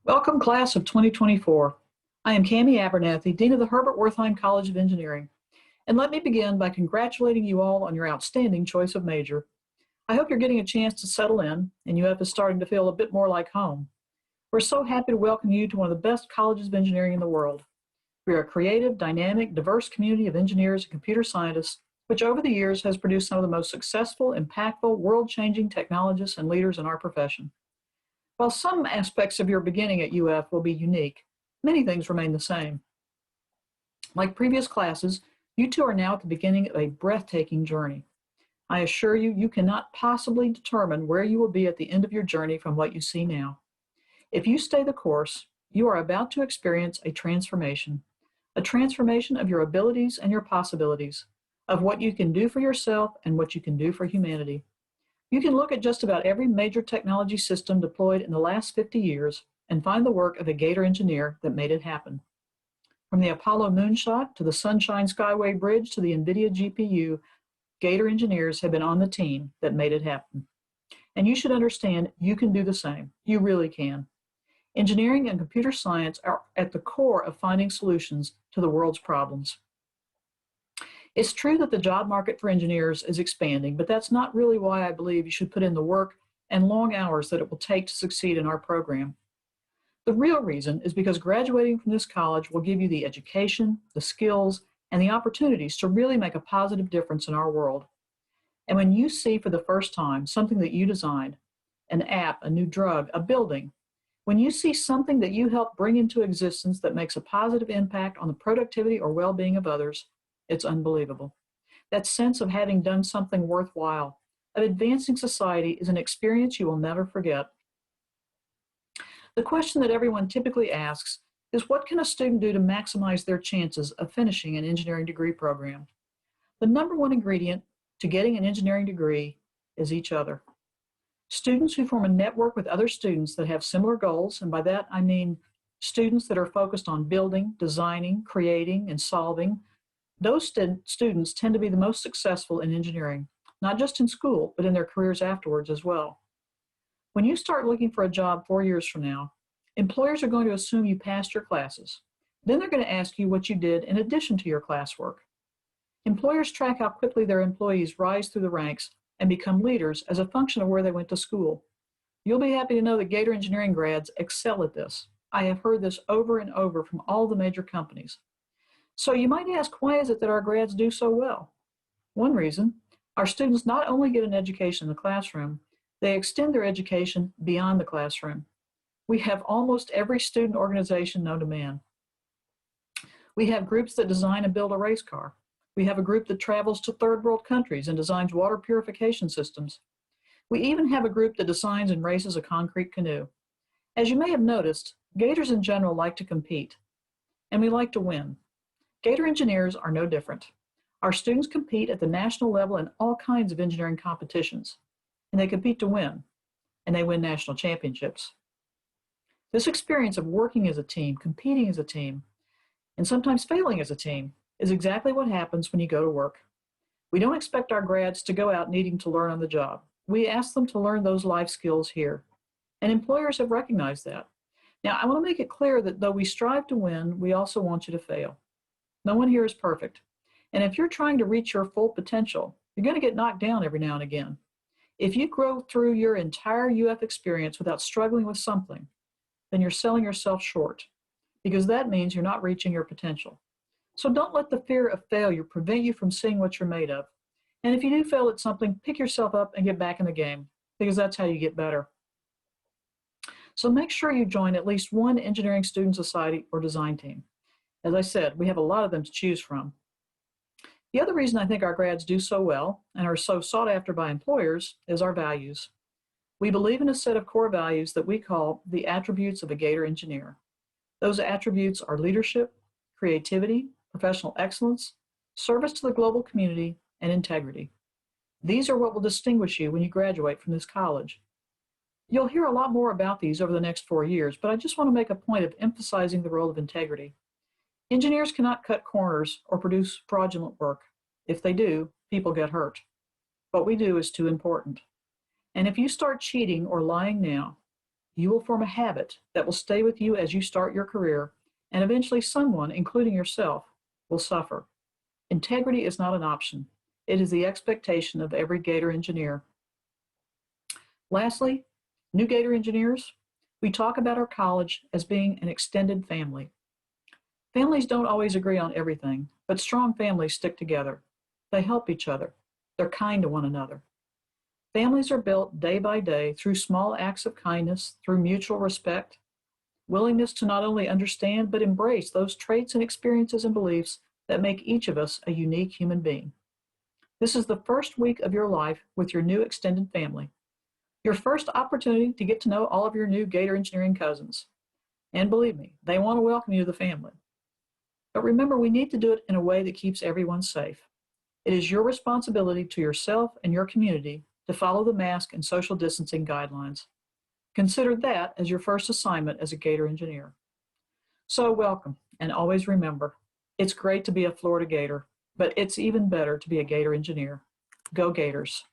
Welcome, class of 2024. I am Cami Abernathy, Dean of the Herbert Wertheim College of Engineering, and let me begin by congratulating you all on your outstanding choice of major. I hope you're getting a chance to settle in, and UF is starting to feel a bit more like home. We're so happy to welcome you to one of the best colleges of engineering in the world. We are a creative, dynamic, diverse community of engineers and computer scientists, which over the years has produced some of the most successful, impactful, world-changing technologists and leaders in our profession. While some aspects of your beginning at UF will be unique, many things remain the same. Like previous classes, you two are now at the beginning of a breathtaking journey. I assure you, you cannot possibly determine where you will be at the end of your journey from what you see now. If you stay the course, you are about to experience a transformation of your abilities and your possibilities, of what you can do for yourself and what you can do for humanity. You can look at just about every major technology system deployed in the last 50 years and find the work of a Gator engineer that made it happen. From the Apollo moonshot to the Sunshine Skyway Bridge to the NVIDIA GPU, Gator engineers have been on the team that made it happen. And you should understand you can do the same. You really can. Engineering and computer science are at the core of finding solutions to the world's problems. It's true that the job market for engineers is expanding, but that's not really why I believe you should put in the work and long hours that it will take to succeed in our program. The real reason is because graduating from this college will give you the education, the skills, and the opportunities to really make a positive difference in our world. And when you see for the first time something that you designed, an app, a new drug, a building, when you see something that you helped bring into existence that makes a positive impact on the productivity or well-being of others, it's unbelievable. That sense of having done something worthwhile, of advancing society, is an experience you will never forget. The question that everyone typically asks is, what can a student do to maximize their chances of finishing an engineering degree program? The number one ingredient to getting an engineering degree is each other. Students who form a network with other students that have similar goals, and by that I mean students that are focused on building, designing, creating, and solving, those students tend to be the most successful in engineering, not just in school, but in their careers afterwards as well. When you start looking for a job 4 years from now, employers are going to assume you passed your classes. Then they're going to ask you what you did in addition to your classwork. Employers track how quickly their employees rise through the ranks and become leaders as a function of where they went to school. You'll be happy to know that Gator engineering grads excel at this. I have heard this over and over from all the major companies. So you might ask, why is it that our grads do so well? One reason, our students not only get an education in the classroom, they extend their education beyond the classroom. We have almost every student organization known to man. We have groups that design and build a race car. We have a group that travels to third world countries and designs water purification systems. We even have a group that designs and races a concrete canoe. As you may have noticed, Gators in general like to compete, and we like to win. Gator engineers are no different. Our students compete at the national level in all kinds of engineering competitions, and they compete to win, and they win national championships. This experience of working as a team, competing as a team, and sometimes failing as a team is exactly what happens when you go to work. We don't expect our grads to go out needing to learn on the job. We ask them to learn those life skills here, and employers have recognized that. Now, I want to make it clear that though we strive to win, we also want you to fail. No one here is perfect. And if you're trying to reach your full potential, you're going to get knocked down every now and again. If you grow through your entire UF experience without struggling with something, then you're selling yourself short, because that means you're not reaching your potential. So don't let the fear of failure prevent you from seeing what you're made of. And if you do fail at something, pick yourself up and get back in the game, because that's how you get better. So make sure you join at least one engineering student society or design team. As I said, we have a lot of them to choose from. The other reason I think our grads do so well and are so sought after by employers is our values. We believe in a set of core values that we call the attributes of a Gator engineer. Those attributes are leadership, creativity, professional excellence, service to the global community, and integrity. These are what will distinguish you when you graduate from this college. You'll hear a lot more about these over the next 4 years, but I just want to make a point of emphasizing the role of integrity. Engineers cannot cut corners or produce fraudulent work. If they do, people get hurt. What we do is too important. And if you start cheating or lying now, you will form a habit that will stay with you as you start your career, and eventually someone, including yourself, will suffer. Integrity is not an option. It is the expectation of every Gator engineer. Lastly, new Gator engineers, we talk about our college as being an extended family. Families don't always agree on everything, but strong families stick together. They help each other. They're kind to one another. Families are built day by day through small acts of kindness, through mutual respect, willingness to not only understand but embrace those traits and experiences and beliefs that make each of us a unique human being. This is the first week of your life with your new extended family, your first opportunity to get to know all of your new Gator engineering cousins. And believe me, they want to welcome you to the family. But remember, we need to do it in a way that keeps everyone safe. It is your responsibility to yourself and your community to follow the mask and social distancing guidelines. Consider that as your first assignment as a Gator engineer. So welcome, and always remember, it's great to be a Florida Gator, but it's even better to be a Gator engineer. Go Gators.